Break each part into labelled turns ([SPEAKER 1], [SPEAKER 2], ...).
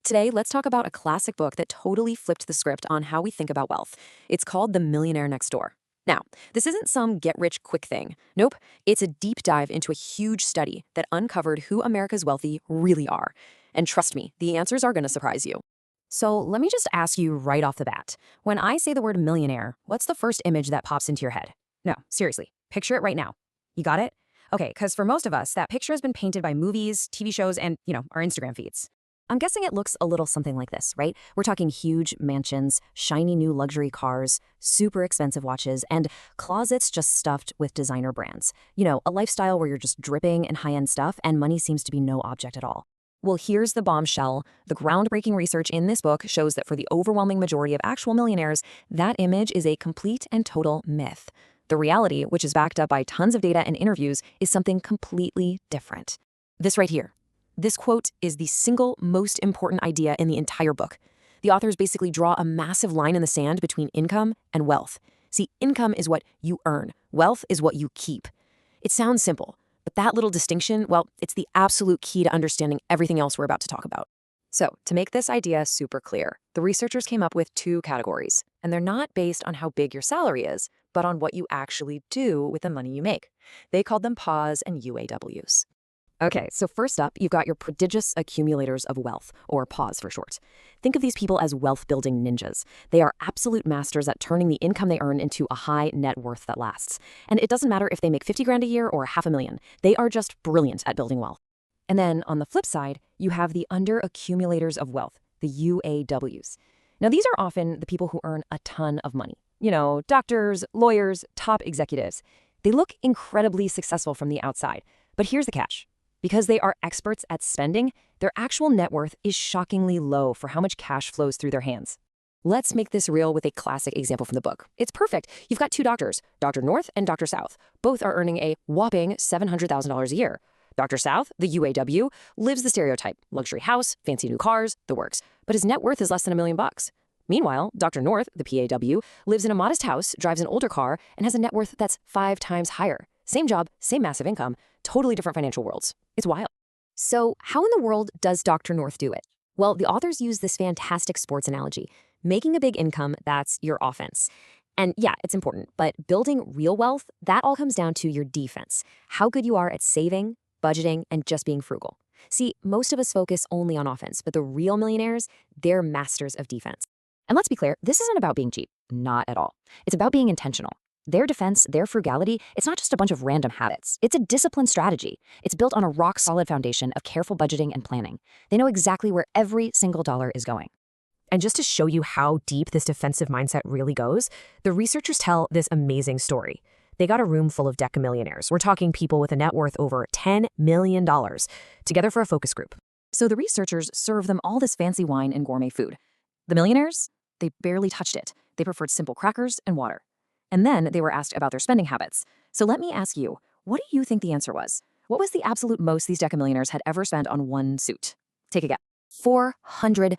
[SPEAKER 1] Today, let's talk about a classic book that totally flipped the script on how we think about wealth. It's called The Millionaire Next Door. Now, this isn't some get-rich-quick thing. Nope, it's a deep dive into a huge study that uncovered who America's wealthy really are. And trust me, the answers are going to surprise you. So let me just ask you right off the bat. When I say the word millionaire, what's the first image that pops into your head? No, seriously, picture it right now. You got it? Okay, because for most of us, that picture has been painted by movies, TV shows, and, our Instagram feeds. I'm guessing it looks a little something like this, right? We're talking huge mansions, shiny new luxury cars, super expensive watches, and closets just stuffed with designer brands. A lifestyle where you're just dripping in high-end stuff and money seems to be no object at all. Well, here's the bombshell. The groundbreaking research in this book shows that for the overwhelming majority of actual millionaires, that image is a complete and total myth. The reality, which is backed up by tons of data and interviews, is something completely different. This right here. This quote is the single most important idea in the entire book. The authors basically draw a massive line in the sand between income and wealth. See, income is what you earn. Wealth is what you keep. It sounds simple, but that little distinction, well, it's the absolute key to understanding everything else we're about to talk about. So, to make this idea super clear, the researchers came up with two categories, and they're not based on how big your salary is, but on what you actually do with the money you make. They called them PAWs and UAWs. Okay, so first up, you've got your prodigious accumulators of wealth, or PAWs for short. Think of these people as wealth-building ninjas. They are absolute masters at turning the income they earn into a high net worth that lasts. And it doesn't matter if they make 50 grand a year or $500,000. They are just brilliant at building wealth. And then on the flip side, you have the under-accumulators of wealth, the UAWs. Now, these are often the people who earn a ton of money. Doctors, lawyers, top executives. They look incredibly successful from the outside. But here's the catch. Because they are experts at spending, their actual net worth is shockingly low for how much cash flows through their hands. Let's make this real with a classic example from the book. It's perfect. You've got two doctors, Dr. North and Dr. South. Both are earning a whopping $700,000 a year. Dr. South, the UAW, lives the stereotype, luxury house, fancy new cars, the works. But his net worth is less than $1 million. Meanwhile, Dr. North, the PAW, lives in a modest house, drives an older car, and has a net worth that's 5 times higher. Same job, same massive income, totally different financial worlds. It's wild. So how in the world does Dr. North do it? Well, the authors use this fantastic sports analogy. Making a big income, that's your offense. And yeah, it's important, but building real wealth, that all comes down to your defense. How good you are at saving, budgeting, and just being frugal. See, most of us focus only on offense, but the real millionaires, they're masters of defense. And let's be clear, this isn't about being cheap. Not at all. It's about being intentional. Their defense, their frugality, it's not just a bunch of random habits. It's a disciplined strategy. It's built on a rock-solid foundation of careful budgeting and planning. They know exactly where every single dollar is going. And just to show you how deep this defensive mindset really goes, the researchers tell this amazing story. They got a room full of decamillionaires. We're talking people with a net worth over $10 million, together for a focus group. So the researchers served them all this fancy wine and gourmet food. The millionaires, they barely touched it. They preferred simple crackers and water. And then they were asked about their spending habits. So let me ask you, what do you think the answer was? What was the absolute most these decamillionaires had ever spent on one suit? Take a guess. $400.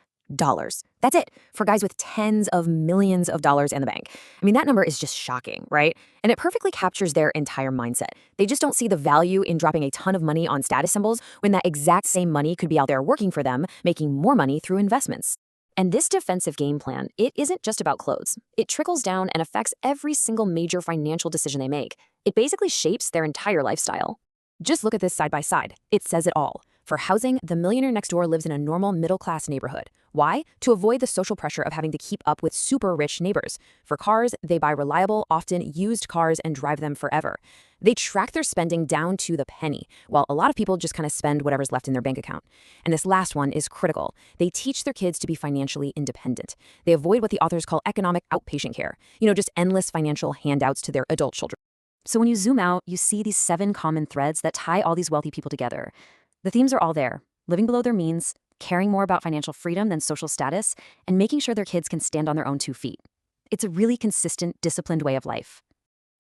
[SPEAKER 1] That's it, for guys with tens of millions of dollars in the bank. I mean, that number is just shocking, right? And it perfectly captures their entire mindset. They just don't see the value in dropping a ton of money on status symbols when that exact same money could be out there working for them, making more money through investments. And this defensive game plan, it isn't just about clothes. It trickles down and affects every single major financial decision they make. It basically shapes their entire lifestyle. Just look at this side by side. It says it all. For housing, the millionaire next door lives in a normal middle-class neighborhood. Why? To avoid the social pressure of having to keep up with super rich neighbors. For cars, they buy reliable, often used cars and drive them forever. They track their spending down to the penny, while a lot of people just kind of spend whatever's left in their bank account. And this last one is critical. They teach their kids to be financially independent. They avoid what the authors call economic outpatient care, just endless financial handouts to their adult children. So when you zoom out, you see these 7 common threads that tie all these wealthy people together. The themes are all there: living below their means, caring more about financial freedom than social status, and making sure their kids can stand on their own 2 feet. It's a really consistent, disciplined way of life.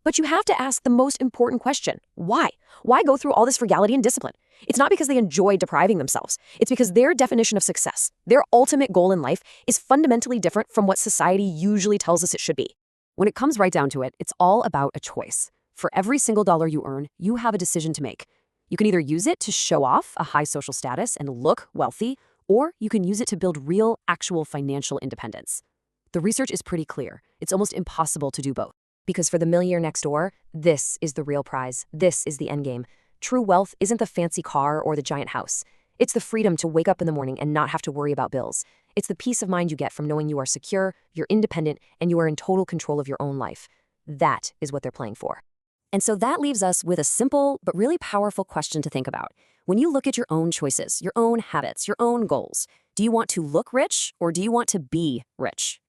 [SPEAKER 1] But you have to ask the most important question: why? Why go through all this frugality and discipline? It's not because they enjoy depriving themselves. It's because their definition of success, their ultimate goal in life, is fundamentally different from what society usually tells us it should be. When it comes right down to it, it's all about a choice. For every single dollar you earn, you have a decision to make. You can either use it to show off a high social status and look wealthy, Or you can use it to build real, actual financial independence. The research is pretty clear. It's almost impossible to do both. Because for the millionaire next door, this is the real prize. This is the endgame. True wealth isn't the fancy car or the giant house. It's the freedom to wake up in the morning and not have to worry about bills. It's the peace of mind you get from knowing you are secure, you're independent, and you are in total control of your own life. That is what they're playing for. And so that leaves us with a simple but really powerful question to think about. When you look at your own choices, your own habits, your own goals, do you want to look rich or do you want to be rich?